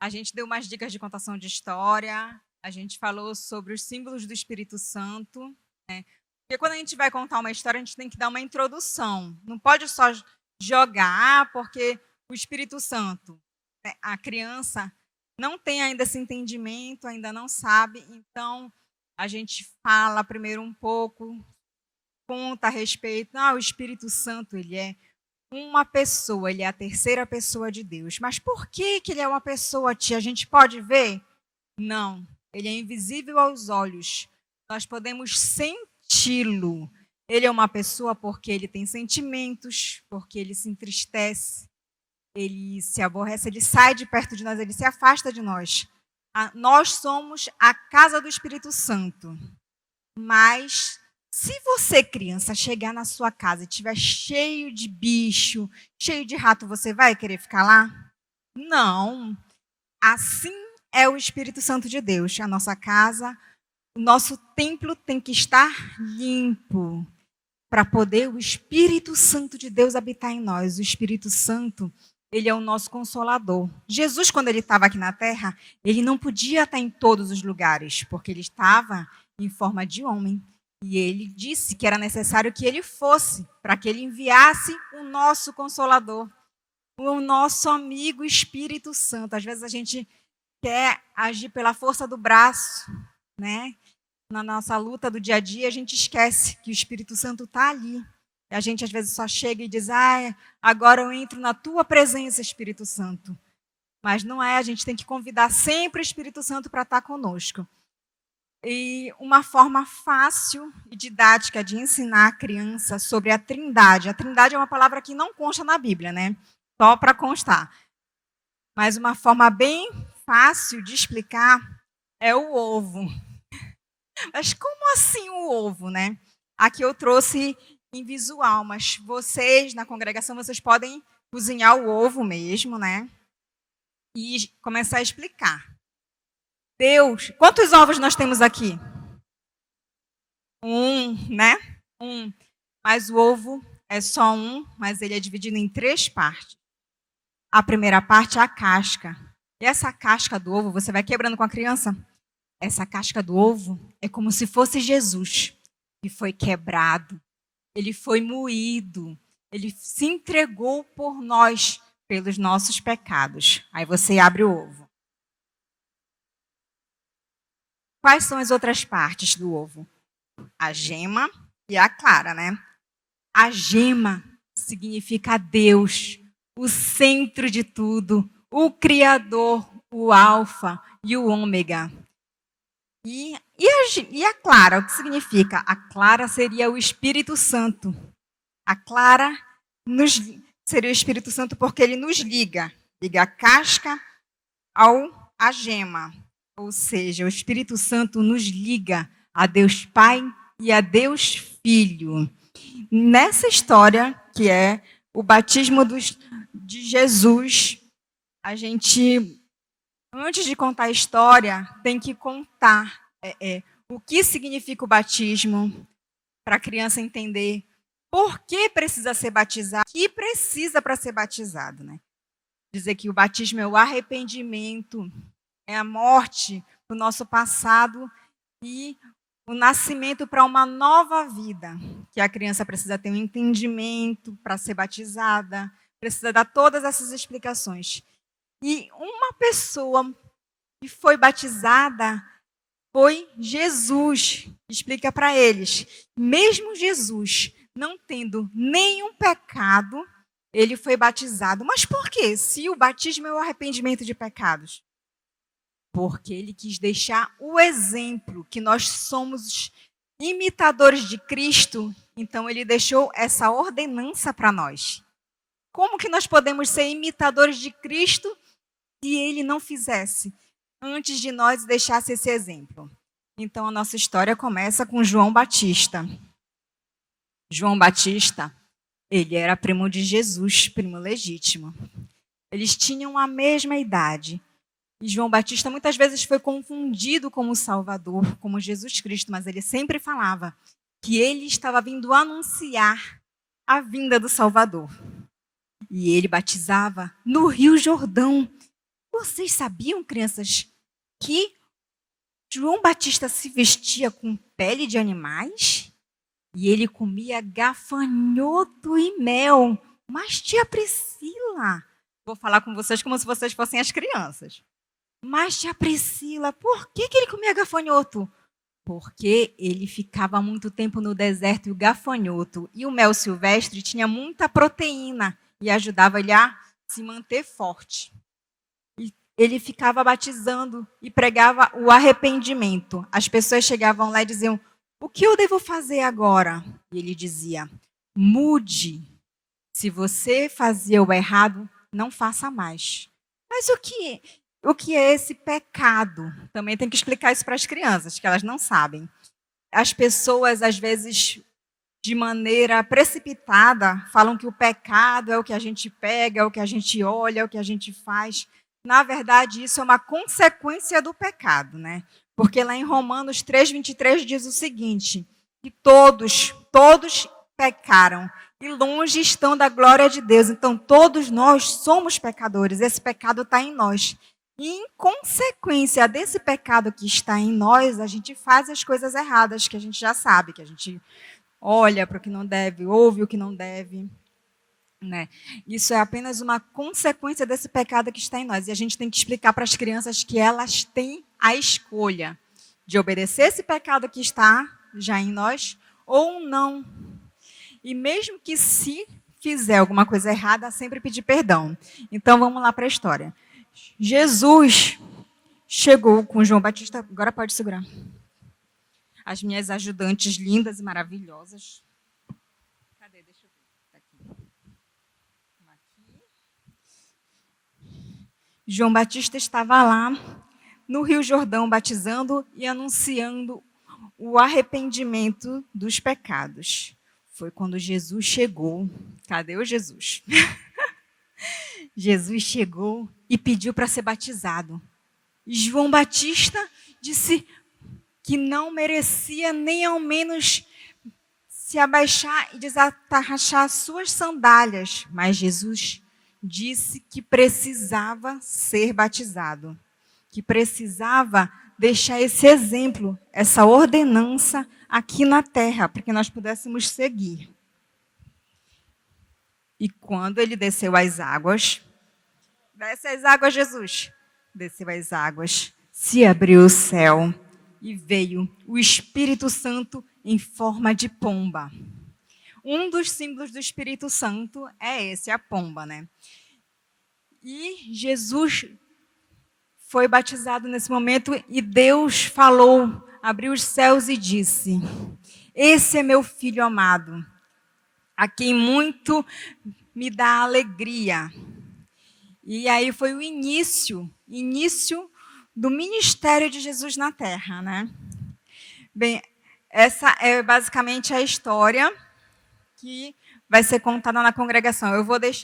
A gente deu umas dicas de contação de história, a gente falou sobre os símbolos do Espírito Santo, né? Porque quando a gente vai contar uma história, a gente tem que dar uma introdução. Não pode só jogar, porque o Espírito Santo, né, a criança não tem ainda esse entendimento, ainda não sabe, então a gente fala primeiro um pouco, conta a respeito. O Espírito Santo, ele é uma pessoa, ele é a terceira pessoa de Deus. Mas por que ele é uma pessoa, tia? A gente pode ver? Não, ele é invisível aos olhos. Nós podemos senti-lo. Ele é uma pessoa porque ele tem sentimentos, porque ele se entristece, ele se aborrece, ele sai de perto de nós, ele se afasta de nós. Nós somos a casa do Espírito Santo. Mas se você, criança, chegar na sua casa e estiver cheio de bicho, cheio de rato, você vai querer ficar lá? Não. Assim é o Espírito Santo de Deus. A nossa casa, o nosso templo tem que estar limpo para poder o Espírito Santo de Deus habitar em nós. O Espírito Santo, ele é o nosso consolador. Jesus, quando ele estava aqui na terra, ele não podia estar em todos os lugares, porque ele estava em forma de homem. E ele disse que era necessário que ele fosse, para que ele enviasse o nosso Consolador, o nosso amigo Espírito Santo. Às vezes a gente quer agir pela força do braço, né? Na nossa luta do dia a dia, a gente esquece que o Espírito Santo está ali. E a gente às vezes só chega e diz, agora eu entro na tua presença, Espírito Santo. Mas não é, a gente tem que convidar sempre o Espírito Santo para estar conosco. E uma forma fácil e didática de ensinar a criança sobre a Trindade. A Trindade é uma palavra que não consta na Bíblia, né? Só para constar. Mas uma forma bem fácil de explicar é o ovo. Mas como assim o ovo, né? Aqui eu trouxe em visual, mas vocês, na congregação, vocês podem cozinhar o ovo mesmo, né? E começar a explicar. Deus, quantos ovos nós temos aqui? Né? Mas o ovo é só um, mas ele é dividido em 3 partes. A primeira parte é a casca. E essa casca do ovo, você vai quebrando com a criança? Essa casca do ovo é como se fosse Jesus, que foi quebrado. Ele foi moído. Ele se entregou por nós, pelos nossos pecados. Aí você abre o ovo. Quais são as outras partes do ovo? A gema e a clara, né? A gema significa Deus, o centro de tudo, o Criador, o Alfa e o Ômega. E a clara, o que significa? A clara seria o Espírito Santo. A clara seria o Espírito Santo porque ele nos liga a casca à gema. Ou seja, o Espírito Santo nos liga a Deus Pai e a Deus Filho. Nessa história, que é o batismo de Jesus, a gente, antes de contar a história, tem que contar o que significa o batismo, para a criança entender por que precisa ser batizado, o que precisa para ser batizado, né? Dizer que o batismo é o arrependimento, é a morte do nosso passado e o nascimento para uma nova vida, que a criança precisa ter um entendimento para ser batizada, precisa dar todas essas explicações. E uma pessoa que foi batizada foi Jesus. Explica para eles. Mesmo Jesus não tendo nenhum pecado, ele foi batizado. Mas por quê? Se o batismo é o arrependimento de pecados. Porque ele quis deixar o exemplo que nós somos imitadores de Cristo, então ele deixou essa ordenança para nós. Como que nós podemos ser imitadores de Cristo se ele não fizesse antes de nós deixasse esse exemplo? Então a nossa história começa com João Batista. João Batista, ele era primo de Jesus, primo legítimo. Eles tinham a mesma idade. E João Batista muitas vezes foi confundido como Salvador, como Jesus Cristo, mas ele sempre falava que ele estava vindo anunciar a vinda do Salvador. E ele batizava no Rio Jordão. Vocês sabiam, crianças, que João Batista se vestia com pele de animais? E ele comia gafanhoto e mel. Mas, tia Priscila, vou falar com vocês como se vocês fossem as crianças. Mas, tia Priscila, por que ele comia gafanhoto? Porque ele ficava muito tempo no deserto e o gafanhoto e o mel silvestre tinha muita proteína e ajudava ele a se manter forte. E ele ficava batizando e pregava o arrependimento. As pessoas chegavam lá e diziam: o que eu devo fazer agora? E ele dizia: mude. Se você fazia o errado, não faça mais. Mas o que é esse pecado? Também tem que explicar isso para as crianças, que elas não sabem. As pessoas, às vezes, de maneira precipitada, falam que o pecado é o que a gente pega, é o que a gente olha, é o que a gente faz. Na verdade, isso é uma consequência do pecado, né? Porque lá em Romanos 3:23 diz o seguinte, que todos pecaram e longe estão da glória de Deus. Então, todos nós somos pecadores, esse pecado está em nós. E, em consequência desse pecado que está em nós, a gente faz as coisas erradas, que a gente já sabe, que a gente olha para o que não deve, ouve o que não deve. Né? Isso é apenas uma consequência desse pecado que está em nós. E a gente tem que explicar para as crianças que elas têm a escolha de obedecer esse pecado que está já em nós ou não. E mesmo que se fizer alguma coisa errada, sempre pedir perdão. Então vamos lá para a história. Jesus chegou com João Batista. Agora pode segurar. As minhas ajudantes lindas e maravilhosas. Cadê? Deixa eu ver. Tá aqui. João Batista estava lá no Rio Jordão batizando e anunciando o arrependimento dos pecados. Foi quando Jesus chegou. Cadê o Jesus? Jesus chegou e pediu para ser batizado. E João Batista disse que não merecia nem ao menos se abaixar e desatarrachar as suas sandálias. Mas Jesus disse que precisava ser batizado, que precisava deixar esse exemplo, essa ordenança aqui na terra, para que nós pudéssemos seguir. E quando ele desceu as águas, desce as águas, Jesus, desceu as águas, se abriu o céu e veio o Espírito Santo em forma de pomba. Um dos símbolos do Espírito Santo é esse, a pomba, né? E Jesus foi batizado nesse momento e Deus falou, abriu os céus e disse: esse é meu filho amado, a quem muito me dá alegria. E aí foi o início do ministério de Jesus na Terra, né? Bem, essa é basicamente a história que vai ser contada na congregação. Eu vou deixar